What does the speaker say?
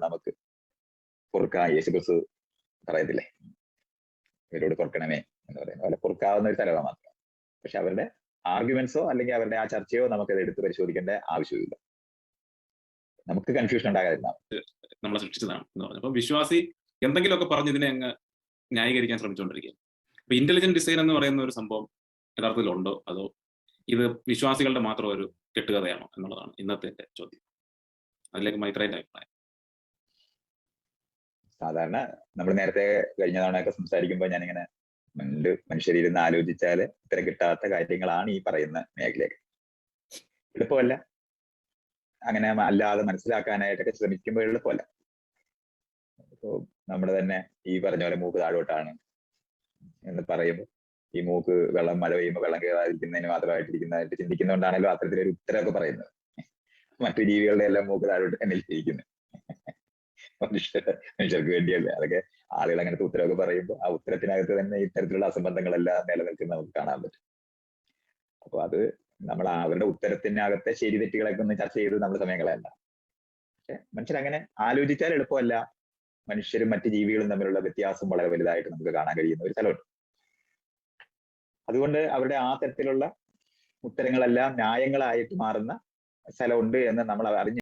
നമുക്ക് പൊറുക്കാൻ യേശുക്രിസ്തു പറയത്തില്ലേ, ഇവരോട് പൊറുക്കണമേ എന്ന് പറയുന്നത് പോലെ പൊറുക്കാവുന്ന ഒരു സ്ഥലമാണ് മാത്രം. പക്ഷെ അവരുടെ ആർഗ്യുമെന്റ്സോ അല്ലെങ്കിൽ അവരുടെ ആ ചർച്ചയോ നമുക്കത് എടുത്ത് പരിശോധിക്കേണ്ട ആവശ്യമില്ല. നമുക്ക് കൺഫ്യൂഷൻ ഉണ്ടാകാതിരുന്നാൽ നമ്മളെ സൃഷ്ടിച്ചതാണ് എന്ന് പറഞ്ഞു. അപ്പൊ വിശ്വാസി എന്തെങ്കിലുമൊക്കെ പറഞ്ഞ് ഇതിനെ അങ്ങ് ന്യായീകരിക്കാൻ ശ്രമിച്ചുകൊണ്ടിരിക്കുക. അപ്പൊ ഇന്റലിജന്റ് ഡിസൈൻ എന്ന് പറയുന്ന ഒരു സംഭവം യഥാർത്ഥത്തിൽ ഉണ്ടോ, അതോ ഇത് വിശ്വാസികളുടെ മാത്രം ഒരു കെട്ടുകഥയാണോ എന്നുള്ളതാണ് ഇന്നത്തെ എന്റെ ചോദ്യം. അതിലേക്ക് മൈത്രേന്റെ അഭിപ്രായം. സാധാരണ നമ്മൾ നേരത്തെ കഴിഞ്ഞ തവണയൊക്കെ സംസാരിക്കുമ്പോൾ ഞാനിങ്ങനെ മനുഷ്യരിരുന്ന് ആലോചിച്ചാൽ ഉത്തരം കിട്ടാത്ത കാര്യങ്ങളാണ് ഈ പറയുന്ന മേഖലയൊക്കെ. എളുപ്പമല്ല, അങ്ങനെ അല്ലാതെ മനസ്സിലാക്കാനായിട്ടൊക്കെ ശ്രമിക്കുമ്പോൾ എളുപ്പമല്ല. ഇപ്പോ നമ്മുടെ തന്നെ ഈ പറഞ്ഞ പോലെ മൂക്ക് താഴോട്ടാണ് എന്ന് പറയുമ്പോൾ ഈ മൂക്ക് മഴ പെയ്യുമ്പോൾ വെള്ളം കയറാതിരിക്കുന്നതിന് മാത്രമായിട്ടിരിക്കുന്നതായിട്ട് ചിന്തിക്കുന്നതുകൊണ്ടാണല്ലോ അത്തരത്തിലൊരു ഉത്തരമൊക്കെ പറയുന്നത്. മറ്റു ജീവികളുടെ എല്ലാം മൂക്ക് താഴോട്ട് തന്നെ ഇരിക്കുന്നത് മനുഷ്യർക്ക് വേണ്ടിയല്ല. അതൊക്കെ ആളുകൾ അങ്ങനത്തെ ഉത്തരവൊക്കെ പറയുമ്പോൾ ആ ഉത്തരത്തിനകത്ത് തന്നെ ഇത്തരത്തിലുള്ള അസംബന്ധങ്ങളെല്ലാം നിലനിൽക്കുന്ന നമുക്ക് കാണാൻ പറ്റും. അപ്പൊ അത് നമ്മൾ അവരുടെ ഉത്തരത്തിനകത്തെ ശരി തെറ്റുകളൊക്കെ ഒന്ന് ചർച്ച ചെയ്ത് നമ്മൾ സമയം കളയണ്ട. പക്ഷെ മനുഷ്യരങ്ങനെ ആലോചിച്ചാൽ എളുപ്പമല്ല. മനുഷ്യരും മറ്റ് ജീവികളും തമ്മിലുള്ള വ്യത്യാസം വളരെ വലുതായിട്ട് നമുക്ക് കാണാൻ കഴിയുന്ന ഒരു സ്ഥലമുണ്ട്. അതുകൊണ്ട് അവരുടെ ആ തരത്തിലുള്ള ഉത്തരങ്ങളെല്ലാം ന്യായങ്ങളായിട്ട് മാറുന്ന സ്ഥലമുണ്ട് എന്ന് നമ്മൾ അറിഞ്ഞു